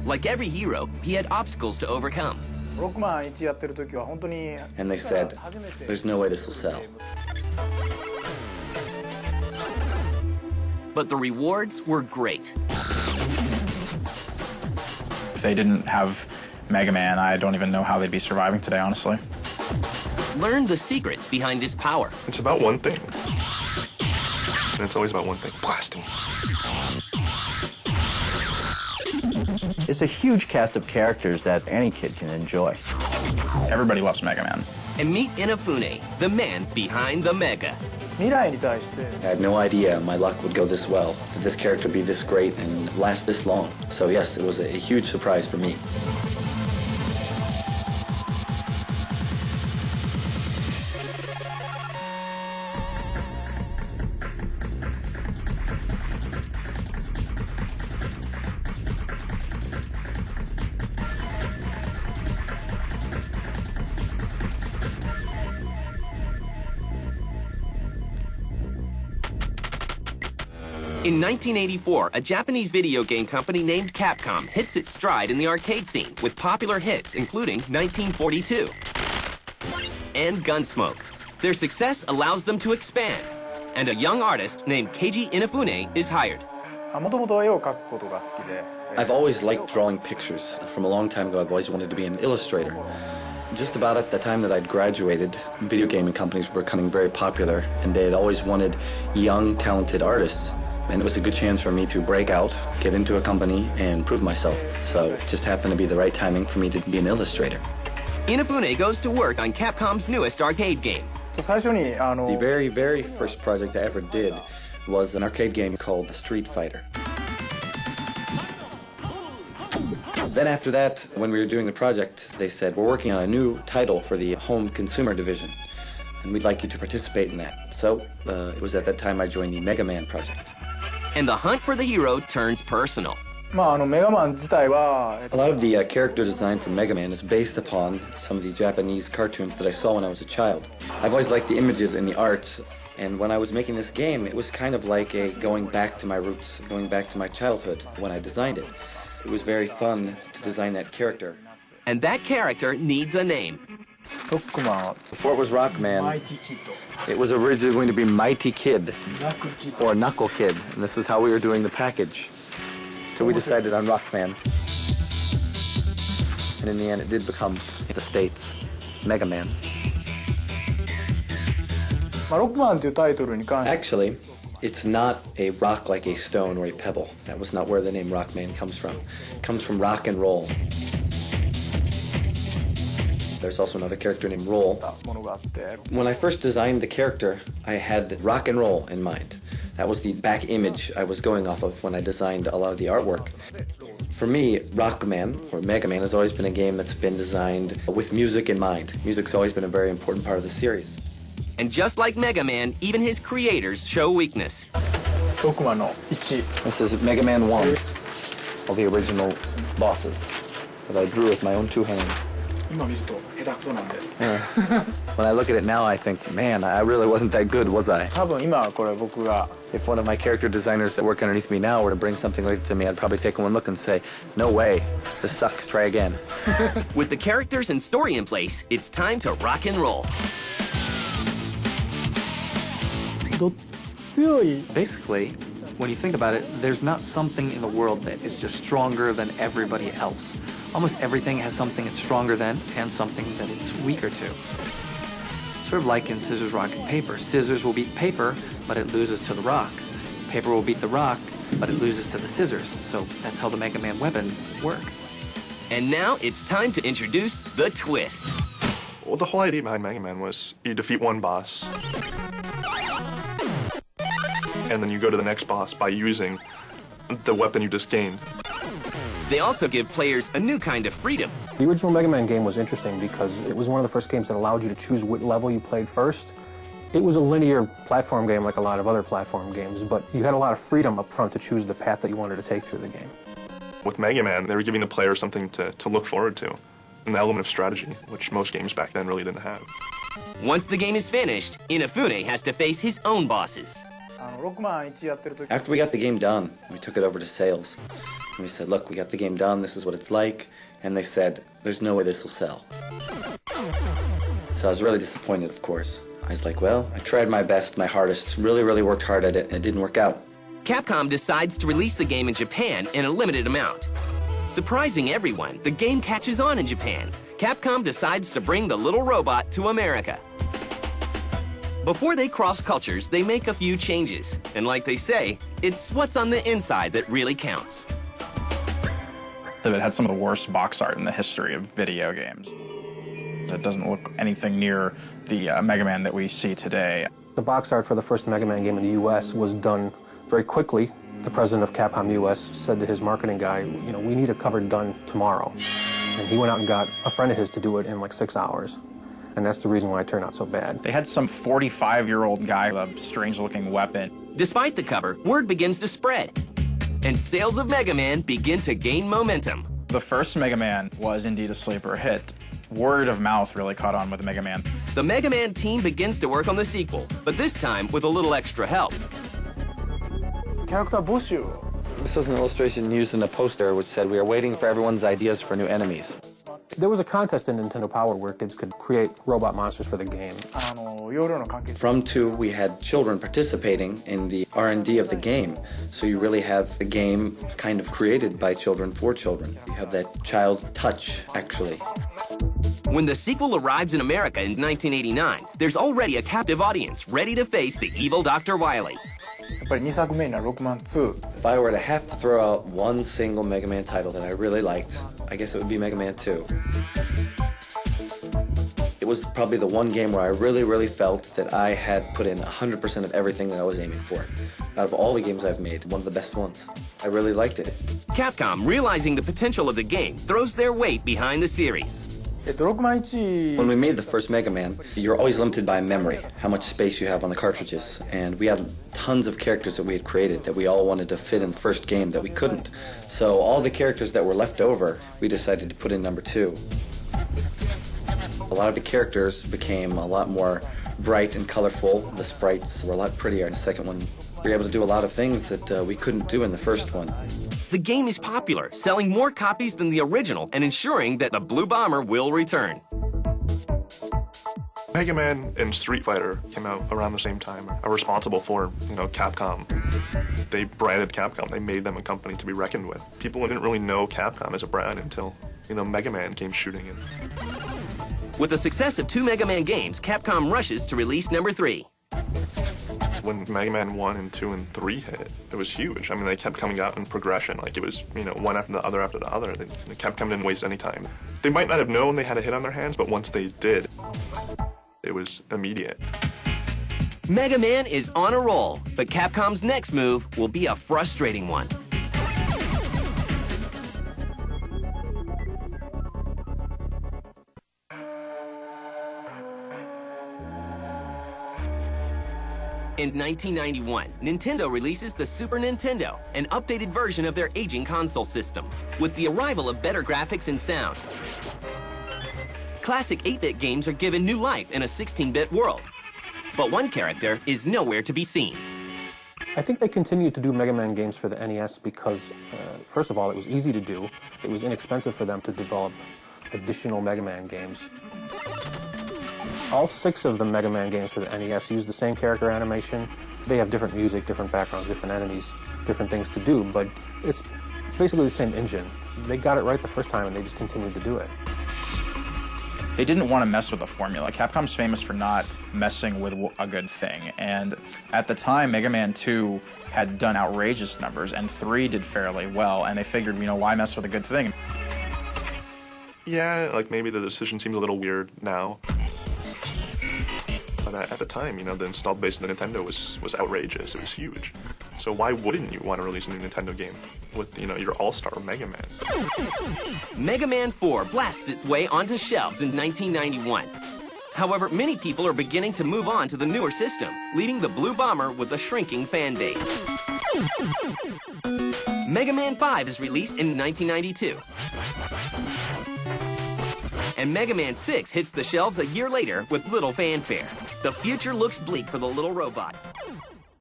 Like every hero, he had obstacles to overcome. And they said, there's no way this will sell. But the rewards were great. If they didn't have Megaman, I don't even know how they'd be surviving today, honestly. Learn the secrets behind his power. It's about one thing. And it's always about one thing, blasting. It's a huge cast of characters that any kid can enjoy. Everybody loves Megaman. And meet Inafune, the man behind the Mega. I had no idea my luck would go this well, that this character would be this great and last this long. So yes, it was a huge surprise for me. In 1984, a Japanese video game company named Capcom hits its stride in the arcade scene with popular hits including 1942 and Gunsmoke. Their success allows them to expand, and a young artist named Keiji Inafune is hired. I've always liked drawing pictures. From a long time ago, I've always wanted to be an illustrator. Just about at the time that I'd graduated, video gaming companies were becoming very popular, and they had always wanted young, talented artists. And it was a good chance for me to break out, get into a company, and prove myself. So it just happened to be the right timing for me to be an illustrator. Inafune goes to work on Capcom's newest arcade game. The very, very first project I ever did was an arcade game called Street Fighter. Then after that, when we were doing the project, they said, we're working on a new title for the home consumer division, and we'd like you to participate in that. So it was at that time I joined the Megaman project. And the hunt for the hero turns personal. A lot of the character design for Megaman is based upon some of the Japanese cartoons that I saw when I was a child. I've always liked the images and the art, and when I was making this game, it was kind of like going back to my roots, going back to my childhood when I designed it. It was very fun to design that character. And that character needs a name. Before it was Rockman, it was originally going to be Mighty Kid, or Knuckle Kid, and this is how we were doing the package. So we decided on Rockman. And in the end, it did become the States, Mega Man. Actually, it's not a rock like a stone or a pebble. That was not where the name Rockman comes from. It comes from rock and roll. There's also another character named Roll. When I first designed the character, I had rock and roll in mind. That was the back image I was going off of when I designed a lot of the artwork. For me, Rockman, or Mega Man, has always been a game that's been designed with music in mind. Music's always been a very important part of the series. And just like Mega Man, even his creators show weakness. This is Mega Man 1, all the original bosses that I drew with my own two hands. When I look at it now, I think, man, I really wasn't that good, was I? If one of my character designers that work underneath me now were to bring something like that to me, I'd probably take one look and say, no way, this sucks, try again. With the characters and story in place, it's time to rock and roll. Basically, when you think about it, there's not something in the world that is just stronger than everybody else. Almost everything has something it's stronger than and something that it's weaker to. Sort of like in scissors, rock, and paper. Scissors will beat paper, but it loses to the rock. Paper will beat the rock, but it loses to the scissors. So that's how the Mega Man weapons work. And now it's time to introduce the twist. Well, the whole idea behind Mega Man was you defeat one boss, and then you go to the next boss by using the weapon you just gained. They also give players a new kind of freedom. The original Mega Man game was interesting because it was one of the first games that allowed you to choose what level you played first. It was a linear platform game like a lot of other platform games, but you had a lot of freedom up front to choose the path that you wanted to take through the game. With Mega Man, they were giving the player something to look forward to, an element of strategy, which most games back then really didn't have. Once the game is finished, Inafune has to face his own bosses. After we got the game done, we took it over to sales. And we said, look, we got the game done, this is what it's like. And they said, there's no way this will sell. So I was really disappointed, of course. I was like, well, I tried my best, my hardest, really, really worked hard at it, and it didn't work out. Capcom decides to release the game in Japan in a limited amount. Surprising everyone, the game catches on in Japan. Capcom decides to bring the little robot to America. Before they cross cultures, they make a few changes. And like they say, it's what's on the inside that really counts. It had some of the worst box art in the history of video games. It doesn't look anything near the Mega Man that we see today. The box art for the first Mega Man game in the U.S. was done very quickly. The president of Capcom US said to his marketing guy, you know, we need a cover done tomorrow. And he went out and got a friend of his to do it in like 6 hours. And that's the reason why it turned out so bad. They had some 45-year-old guy with a strange-looking weapon. Despite the cover, word begins to spread. And sales of Mega Man begin to gain momentum. The first Mega Man was indeed a sleeper hit. Word of mouth really caught on with Mega Man. The Mega Man team begins to work on the sequel, but this time with a little extra help. This was an illustration used in a poster which said, we are waiting for everyone's ideas for new enemies. There was a contest in Nintendo Power where kids could create robot monsters for the game. From 2, we had children participating in the R&D of the game. So you really have the game kind of created by children for children. You have that child touch, actually. When the sequel arrives in America in 1989, there's already a captive audience ready to face the evil Dr. Wily. If I were to have to throw out one single Mega Man title that I really liked, I guess it would be Mega Man 2. It was probably the one game where I really felt that I had put in 100% of everything that I was aiming for. Out of all the games I've made, one of the best ones. I really liked it. Capcom, realizing the potential of the game, throws their weight behind the series. When we made the first Mega Man, you're always limited by memory, how much space you have on the cartridges. And we had tons of characters that we had created that we all wanted to fit in the first game that we couldn't. So all the characters that were left over, we decided to put in number 2. A lot of the characters became a lot more bright and colorful. The sprites were a lot prettier in the second one. We were able to do a lot of things that we couldn't do in the first one. The game is popular, selling more copies than the original and ensuring that the Blue Bomber will return. Mega Man and Street Fighter came out around the same time, are responsible for, Capcom. They branded Capcom. They made them a company to be reckoned with. People didn't really know Capcom as a brand until, Mega Man came shooting in. With the success of 2 Mega Man games, Capcom rushes to release number 3. When Mega Man 1 and 2 and 3 hit, it was huge. I mean, they kept coming out in progression. Like, it was, one after the other after the other. Capcom didn't waste any time. They might not have known they had a hit on their hands, but once they did, it was immediate. Mega Man is on a roll, but Capcom's next move will be a frustrating one. In 1991, Nintendo releases the Super Nintendo, an updated version of their aging console system, with the arrival of better graphics and sound. Classic 8-bit games are given new life in a 16-bit world, but one character is nowhere to be seen. I think they continued to do Mega Man games for the NES because, first of all, it was easy to do. It was inexpensive for them to develop additional Mega Man games. All 6 of the Mega Man games for the NES use the same character animation. They have different music, different backgrounds, different enemies, different things to do, but it's basically the same engine. They got it right the first time and they just continued to do it. They didn't want to mess with the formula. Capcom's famous for not messing with a good thing, and at the time, Mega Man 2 had done outrageous numbers, and 3 did fairly well, and they figured, why mess with a good thing? Yeah, like maybe the decision seems a little weird now. But at the time, the installed base of the Nintendo was outrageous. It was huge. So why wouldn't you want to release a new Nintendo game with, your all-star Mega Man? Mega Man 4 blasts its way onto shelves in 1991. However, many people are beginning to move on to the newer system, leaving the Blue Bomber with a shrinking fan base. Mega Man 5 is released in 1992. And Mega Man 6 hits the shelves a year later with little fanfare. The future looks bleak for the little robot.